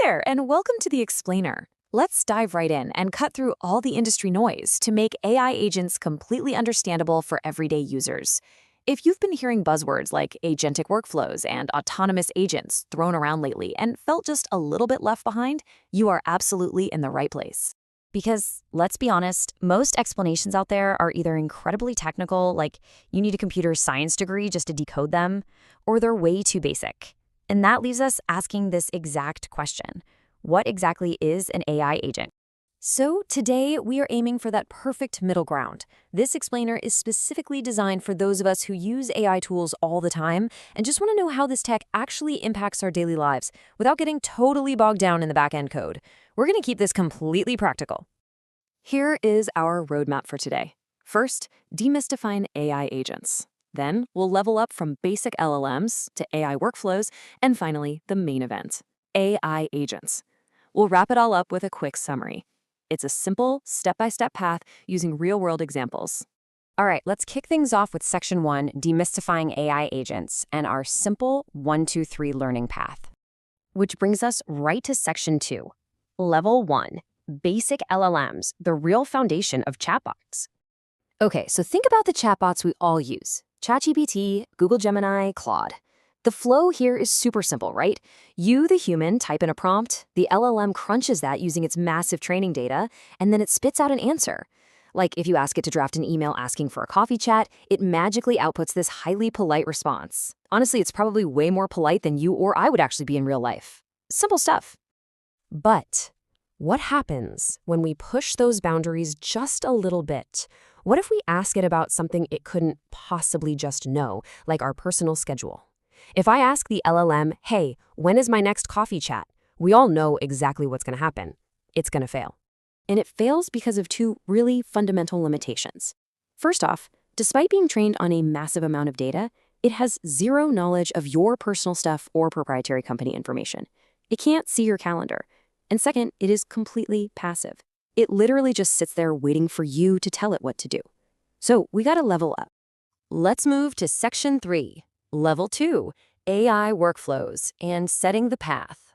there, and welcome to the Explainer. Let's dive right in and cut through all the industry noise to make AI agents completely understandable for everyday users. If you've been hearing buzzwords like agentic workflows and autonomous agents thrown around lately and felt just a little bit left behind, you are absolutely in the right place. Because, let's be honest, most explanations out there are either incredibly technical, like you need a computer science degree just to decode them, or they're way too basic. And that leaves us asking this exact question. What exactly is an AI agent? So today, we are aiming for that perfect middle ground. This explainer is specifically designed for those of us who use AI tools all the time and just want to know how this tech actually impacts our daily lives without getting totally bogged down in the back-end code. We're going to keep this completely practical. Here is our roadmap for today. First, demystifying AI agents. Then, we'll level up from basic LLMs to AI workflows, and finally, the main event, AI agents. We'll wrap it all up with a quick summary. It's a simple, step-by-step path using real-world examples. All right, let's kick things off with Section 1, Demystifying AI Agents, and our simple 1-2-3 learning path. Which brings us right to Section 2, Level 1, Basic LLMs, the real foundation of chatbots. Okay, so think about the chatbots we all use. ChatGPT, Google Gemini, Claude. The flow here is super simple, right? You, the human, type in a prompt, the LLM crunches that using its massive training data, and then it spits out an answer. Like if you ask it to draft an email asking for a coffee chat, it magically outputs this highly polite response. Honestly, it's probably way more polite than you or I would actually be in real life. Simple stuff. But what happens when we push those boundaries just a little bit? What if we ask it about something it couldn't possibly just know, like our personal schedule? If I ask the LLM, hey, when is my next coffee chat? We all know exactly what's going to happen. It's going to fail. And it fails because of two really fundamental limitations. First off, despite being trained on a massive amount of data, it has zero knowledge of your personal stuff or proprietary company information. It can't see your calendar. And second, it is completely passive. It literally just sits there waiting for you to tell it what to do. So we got to level up. Let's move to Section 3. Level 2, AI workflows and setting the path.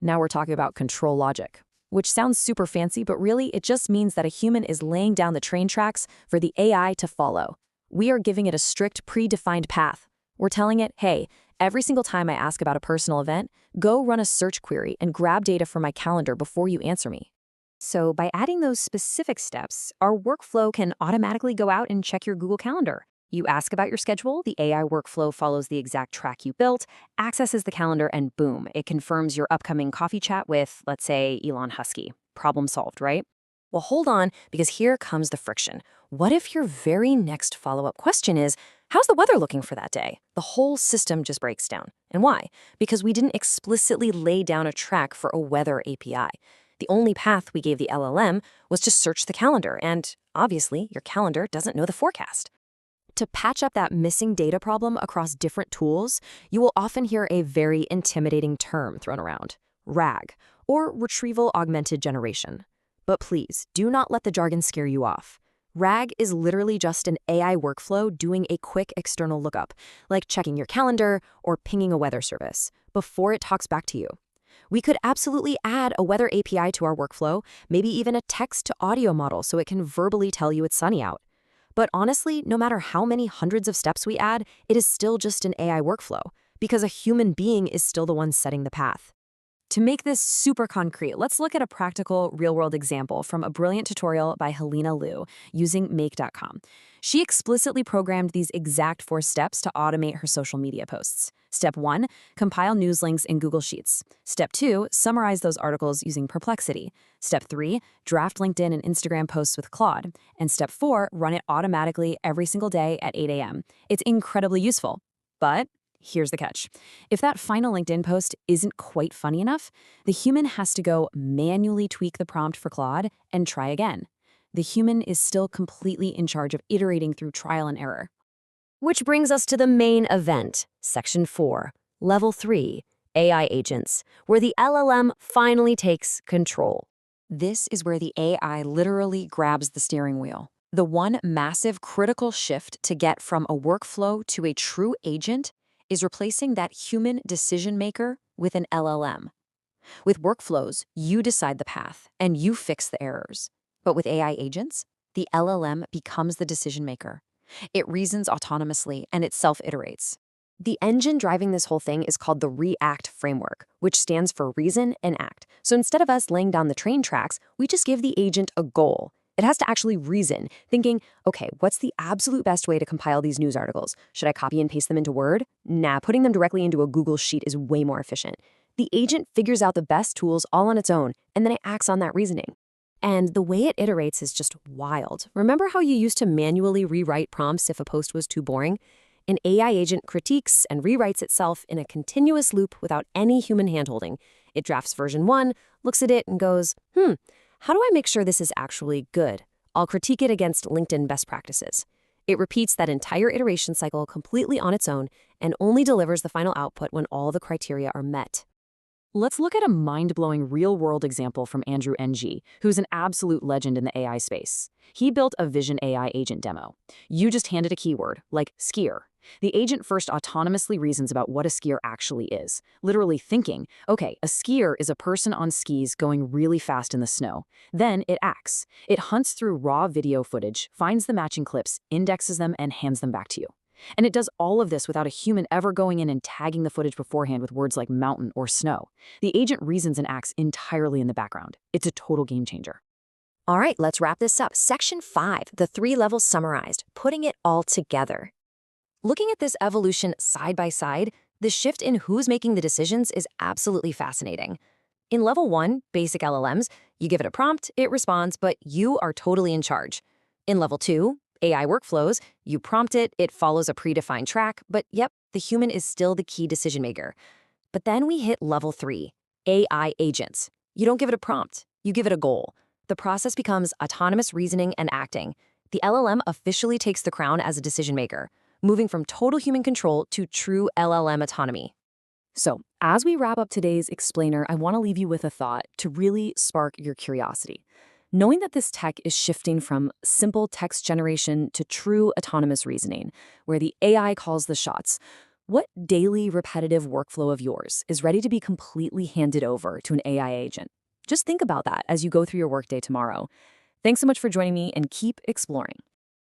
Now we're talking about control logic, which sounds super fancy, but really it just means that a human is laying down the train tracks for the AI to follow. We are giving it a strict, predefined path. We're telling it, hey, every single time I ask about a personal event, go run a search query and grab data from my calendar before you answer me. So by adding those specific steps, our workflow can automatically go out and check your Google Calendar. You ask about your schedule, the AI workflow follows the exact track you built, accesses the calendar, and boom, it confirms your upcoming coffee chat with, let's say, Elon Husky. Problem solved, right? Well, hold on, because here comes the friction. What if your very next follow-up question is, how's the weather looking for that day? The whole system just breaks down. And why? Because we didn't explicitly lay down a track for a weather API. The only path we gave the LLM was to search the calendar, and obviously, your calendar doesn't know the forecast. To patch up that missing data problem across different tools, you will often hear a very intimidating term thrown around, RAG, or Retrieval Augmented Generation. But please, do not let the jargon scare you off. RAG is literally just an AI workflow doing a quick external lookup, like checking your calendar or pinging a weather service, before it talks back to you. We could absolutely add a weather API to our workflow, maybe even a text-to-audio model so it can verbally tell you it's sunny out. But honestly, no matter how many hundreds of steps we add, it is still just an AI workflow, because a human being is still the one setting the path. To make this super concrete, let's look at a practical, real-world example from a brilliant tutorial by Helena Liu using Make.com. She explicitly programmed these exact 4 steps to automate her social media posts. Step 1, compile news links in Google Sheets. Step 2, summarize those articles using Perplexity. Step 3, draft LinkedIn and Instagram posts with Claude. And Step 4, run it automatically every single day at 8 a.m. It's incredibly useful. But here's the catch. If that final LinkedIn post isn't quite funny enough, the human has to go manually tweak the prompt for Claude and try again. The human is still completely in charge of iterating through trial and error. Which brings us to the main event, Section 4, Level 3, AI agents, where the LLM finally takes control. This is where the AI literally grabs the steering wheel. The one massive critical shift to get from a workflow to a true agent is replacing that human decision maker with an LLM. With workflows, you decide the path and you fix the errors. But with AI agents, the LLM becomes the decision maker. It reasons autonomously and it self-iterates. The engine driving this whole thing is called the REACT framework, which stands for reason and act. So instead of us laying down the train tracks, we just give the agent a goal. It has to actually reason, thinking, okay, what's the absolute best way to compile these news articles? Should I copy and paste them into Word? Nah, putting them directly into a Google Sheet is way more efficient. The agent figures out the best tools all on its own, and then it acts on that reasoning. And the way it iterates is just wild. Remember how you used to manually rewrite prompts if a post was too boring? An AI agent critiques and rewrites itself in a continuous loop without any human handholding. It drafts version 1, looks at it, and goes, how do I make sure this is actually good? I'll critique it against LinkedIn best practices. It repeats that entire iteration cycle completely on its own and only delivers the final output when all the criteria are met. Let's look at a mind-blowing real-world example from Andrew NG, who's an absolute legend in the AI space. He built a Vision AI agent demo. You just hand it a keyword, like skier. The agent first autonomously reasons about what a skier actually is, literally thinking, okay, a skier is a person on skis going really fast in the snow. Then it acts. It hunts through raw video footage, finds the matching clips, indexes them, and hands them back to you. And it does all of this without a human ever going in and tagging the footage beforehand with words like mountain or snow. The agent reasons and acts entirely in the background. It's a total game changer. All right, let's wrap this up. Section 5, the 3 levels summarized, putting it all together. Looking at this evolution side by side, the shift in who's making the decisions is absolutely fascinating. In level 1, basic LLMs, you give it a prompt, it responds, but you are totally in charge. In level 2, AI workflows, you prompt it, it follows a predefined track, but yep, the human is still the key decision maker. But then we hit level 3, AI agents. You don't give it a prompt, you give it a goal. The process becomes autonomous reasoning and acting. The LLM officially takes the crown as a decision maker, moving from total human control to true LLM autonomy. So, as we wrap up today's explainer, I want to leave you with a thought to really spark your curiosity. Knowing that this tech is shifting from simple text generation to true autonomous reasoning, where the AI calls the shots, what daily repetitive workflow of yours is ready to be completely handed over to an AI agent? Just think about that as you go through your workday tomorrow. Thanks so much for joining me, and keep exploring.